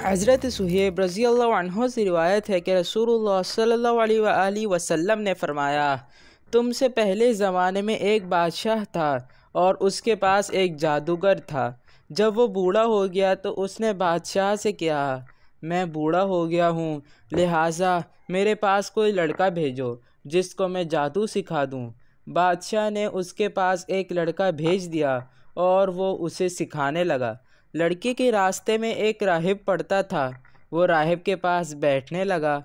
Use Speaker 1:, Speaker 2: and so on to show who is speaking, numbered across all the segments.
Speaker 1: حضرت صہیب رضی اللہ عنہ سے روایت ہے کہ رسول اللہ صلی اللہ علیہ وآلہ وسلم نے فرمایا، تم سے پہلے زمانے میں ایک بادشاہ تھا اور اس کے پاس ایک جادوگر تھا۔ جب وہ بوڑھا ہو گیا تو اس نے بادشاہ سے کہا، میں بوڑھا ہو گیا ہوں، لہٰذا میرے پاس کوئی لڑکا بھیجو جس کو میں جادو سکھا دوں۔ بادشاہ نے اس کے پاس ایک لڑکا بھیج دیا اور وہ اسے سکھانے لگا۔ لڑکے کے راستے میں ایک راہب پڑتا تھا۔ وہ راہب کے پاس بیٹھنے لگا،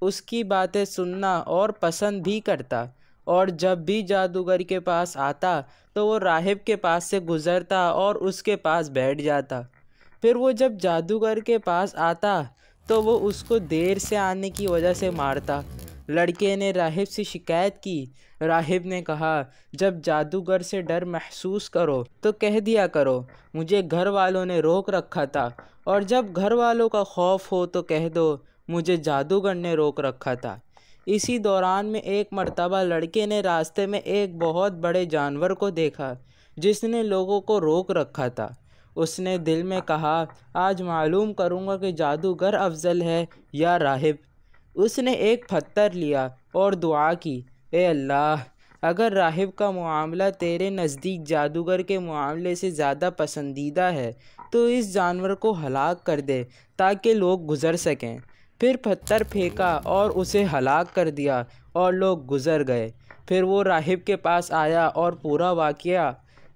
Speaker 1: اس کی باتیں سننا اور پسند بھی کرتا، اور جب بھی جادوگر کے پاس آتا تو وہ راہب کے پاس سے گزرتا اور اس کے پاس بیٹھ جاتا۔ پھر وہ جب جادوگر کے پاس آتا تو وہ اس کو دیر سے آنے کی وجہ سے مارتا۔ لڑکے نے راہب سے شکایت کی۔ راہب نے کہا، جب جادوگر سے ڈر محسوس کرو تو کہہ دیا کرو، مجھے گھر والوں نے روک رکھا تھا، اور جب گھر والوں کا خوف ہو تو کہہ دو، مجھے جادوگر نے روک رکھا تھا۔ اسی دوران میں ایک مرتبہ لڑکے نے راستے میں ایک بہت بڑے جانور کو دیکھا جس نے لوگوں کو روک رکھا تھا۔ اس نے دل میں کہا، آج معلوم کروں گا کہ جادوگر افضل ہے یا راہب۔ اس نے ایک پتھر لیا اور دعا کی، اے اللہ، اگر راہب کا معاملہ تیرے نزدیک جادوگر کے معاملے سے زیادہ پسندیدہ ہے تو اس جانور کو ہلاک کر دے تاکہ لوگ گزر سکیں۔ پھر پتھر پھینکا اور اسے ہلاک کر دیا اور لوگ گزر گئے۔ پھر وہ راہب کے پاس آیا اور پورا واقعہ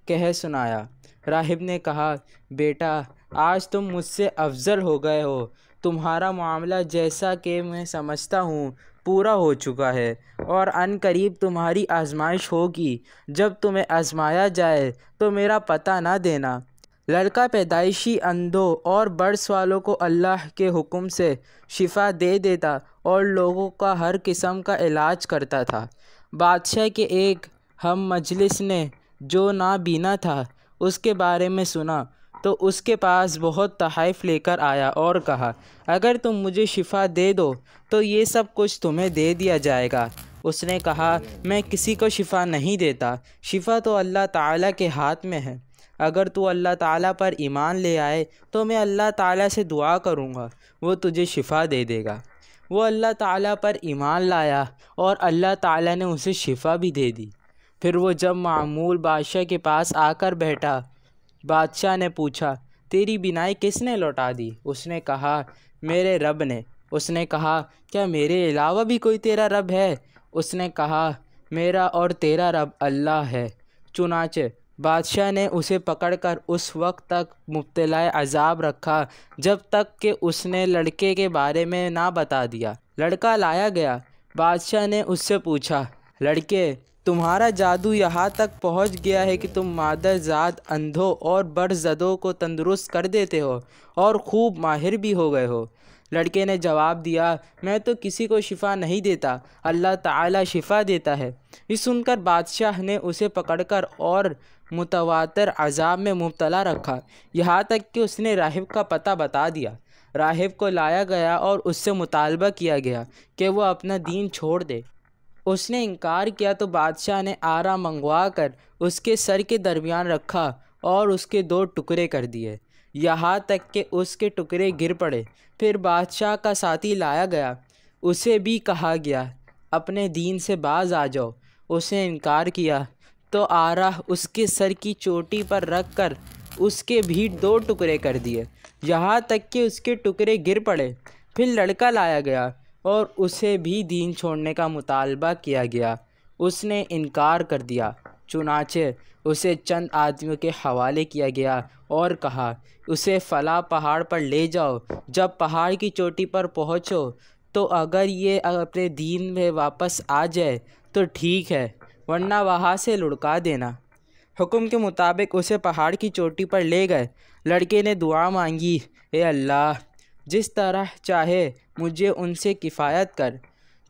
Speaker 1: کہہ سنایا۔ راہب نے کہا، بیٹا، آج تم مجھ سے افضل ہو گئے ہو۔ تمہارا معاملہ جیسا کہ میں سمجھتا ہوں پورا ہو چکا ہے، اور عن قریب تمہاری آزمائش ہوگی۔ جب تمہیں آزمایا جائے تو میرا پتہ نہ دینا۔ لڑکا پیدائشی اندھوں اور برس والوں کو اللہ کے حکم سے شفا دے دیتا اور لوگوں کا ہر قسم کا علاج کرتا تھا۔ بادشاہ کے ایک ہم مجلس نے جو نابینا تھا اس کے بارے میں سنا تو اس کے پاس بہت تحائف لے کر آیا اور کہا، اگر تم مجھے شفا دے دو تو یہ سب کچھ تمہیں دے دیا جائے گا۔ اس نے کہا، میں کسی کو شفا نہیں دیتا، شفا تو اللہ تعالیٰ کے ہاتھ میں ہے۔ اگر تو اللہ تعالیٰ پر ایمان لے آئے تو میں اللہ تعالیٰ سے دعا کروں گا، وہ تجھے شفا دے دے گا۔ وہ اللہ تعالیٰ پر ایمان لایا اور اللہ تعالیٰ نے اسے شفا بھی دے دی۔ پھر وہ جب معمول بادشاہ کے پاس آ کر بیٹھا، بادشاہ نے پوچھا، تیری بینائی کس نے لوٹا دی؟ اس نے کہا، میرے رب نے۔ اس نے کہا، کیا میرے علاوہ بھی کوئی تیرا رب ہے؟ اس نے کہا، میرا اور تیرا رب اللہ ہے۔ چنانچہ بادشاہ نے اسے پکڑ کر اس وقت تک مبتلا عذاب رکھا جب تک کہ اس نے لڑکے کے بارے میں نہ بتا دیا۔ لڑکا لایا گیا۔ بادشاہ نے اس سے پوچھا، لڑکے، تمہارا جادو یہاں تک پہنچ گیا ہے کہ تم مادر ذات اندھوں اور برس زدوں کو تندرست کر دیتے ہو اور خوب ماہر بھی ہو گئے ہو۔ لڑکے نے جواب دیا، میں تو کسی کو شفا نہیں دیتا، اللہ تعالیٰ شفا دیتا ہے۔ یہ سن کر بادشاہ نے اسے پکڑ کر اور متواتر عذاب میں مبتلا رکھا، یہاں تک کہ اس نے راہب کا پتہ بتا دیا۔ راہب کو لایا گیا اور اس سے مطالبہ کیا گیا کہ وہ اپنا دین چھوڑ دے۔ اس نے انکار کیا تو بادشاہ نے آرا منگوا کر اس کے سر کے درمیان رکھا اور اس کے 2 ٹکڑے کر دیے، یہاں تک کہ اس کے ٹکڑے گر پڑے۔ پھر بادشاہ کا ساتھی لایا گیا، اسے بھی کہا گیا، اپنے دین سے باز آ جاؤ۔ اس نے انکار کیا تو آرا اس کے سر کی چوٹی پر رکھ کر اس کے بھی 2 ٹکڑے کر دیے، یہاں تک کہ اس کے ٹکڑے گر پڑے۔ پھر لڑکا لایا گیا اور اسے بھی دین چھوڑنے کا مطالبہ کیا گیا، اس نے انکار کر دیا۔ چنانچہ اسے چند آدمیوں کے حوالے کیا گیا اور کہا، اسے فلاں پہاڑ پر لے جاؤ، جب پہاڑ کی چوٹی پر پہنچو تو اگر یہ اپنے دین میں واپس آ جائے تو ٹھیک ہے، ورنہ وہاں سے لڑکا دینا۔ حکم کے مطابق اسے پہاڑ کی چوٹی پر لے گئے۔ لڑکے نے دعا مانگی، اے اللہ، جس طرح چاہے مجھے ان سے کفایت کر۔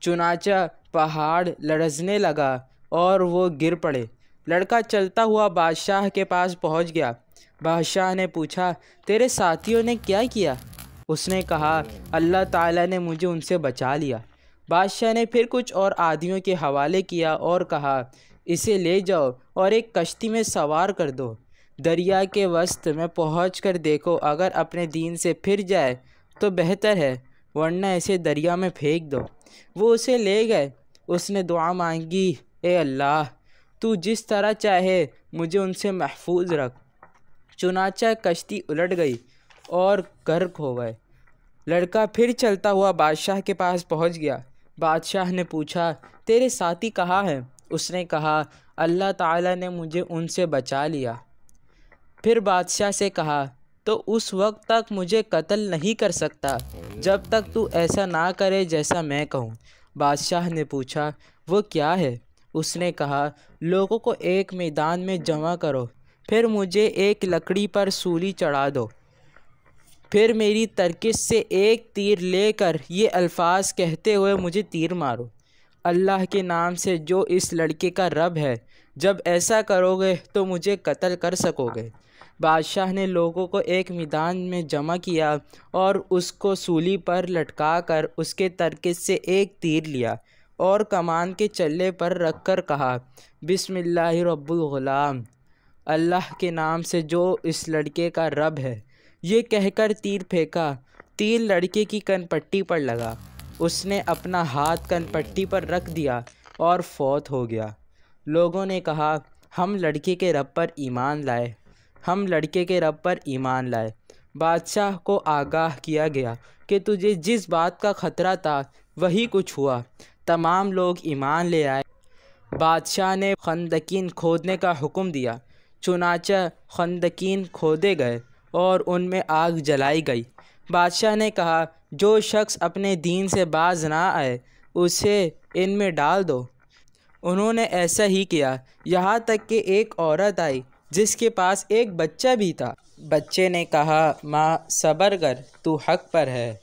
Speaker 1: چنانچہ پہاڑ لرزنے لگا اور وہ گر پڑے۔ لڑکا چلتا ہوا بادشاہ کے پاس پہنچ گیا۔ بادشاہ نے پوچھا، تیرے ساتھیوں نے کیا کیا؟ اس نے کہا، اللہ تعالیٰ نے مجھے ان سے بچا لیا۔ بادشاہ نے پھر کچھ اور آدمیوں کے حوالے کیا اور کہا، اسے لے جاؤ اور ایک کشتی میں سوار کر دو، دریا کے وسط میں پہنچ کر دیکھو، اگر اپنے دین سے پھر جائے تو بہتر ہے، ورنہ اسے دریا میں پھینک دو۔ وہ اسے لے گئے۔ اس نے دعا مانگی، اے اللہ، تو جس طرح چاہے مجھے ان سے محفوظ رکھ۔ چنانچہ کشتی الٹ گئی اور غرق ہو گئے۔ لڑکا پھر چلتا ہوا بادشاہ کے پاس پہنچ گیا۔ بادشاہ نے پوچھا، تیرے ساتھی کہاں ہیں؟ اس نے کہا، اللہ تعالیٰ نے مجھے ان سے بچا لیا۔ پھر بادشاہ سے کہا، تو اس وقت تک مجھے قتل نہیں کر سکتا جب تک تو ایسا نہ کرے جیسا میں کہوں۔ بادشاہ نے پوچھا، وہ کیا ہے؟ اس نے کہا، لوگوں کو ایک میدان میں جمع کرو، پھر مجھے ایک لکڑی پر سولی چڑھا دو، پھر میری ترکش سے ایک تیر لے کر یہ الفاظ کہتے ہوئے مجھے تیر مارو، اللہ کے نام سے جو اس لڑکے کا رب ہے، جب ایسا کرو گے تو مجھے قتل کر سکو گے۔ بادشاہ نے لوگوں کو ایک میدان میں جمع کیا اور اس کو سولی پر لٹکا کر اس کے ترکش سے ایک تیر لیا اور کمان کے چلے پر رکھ کر کہا، بسم اللہ رب الغلام، اللہ کے نام سے جو اس لڑکے کا رب ہے۔ یہ کہہ کر تیر پھینکا۔ تیر لڑکے کی کن پٹی پر لگا۔ اس نے اپنا ہاتھ کن پٹی پر رکھ دیا اور فوت ہو گیا۔ لوگوں نے کہا، ہم لڑکے کے رب پر ایمان لائے، ہم لڑکے کے رب پر ایمان لائے۔ بادشاہ کو آگاہ کیا گیا کہ تجھے جس بات کا خطرہ تھا وہی کچھ ہوا۔ تمام لوگ ایمان لے آئے۔ بادشاہ نے خندقین کھودنے کا حکم دیا۔ چنانچہ خندقین کھودے گئے اور ان میں آگ جلائی گئی۔ بادشاہ نے کہا، جو شخص اپنے دین سے باز نہ آئے اسے ان میں ڈال دو۔ انہوں نے ایسا ہی کیا، یہاں تک کہ ایک عورت آئی جس کے پاس ایک بچہ بھی تھا۔ بچے نے کہا، ماں صبر کر، تو حق پر ہے۔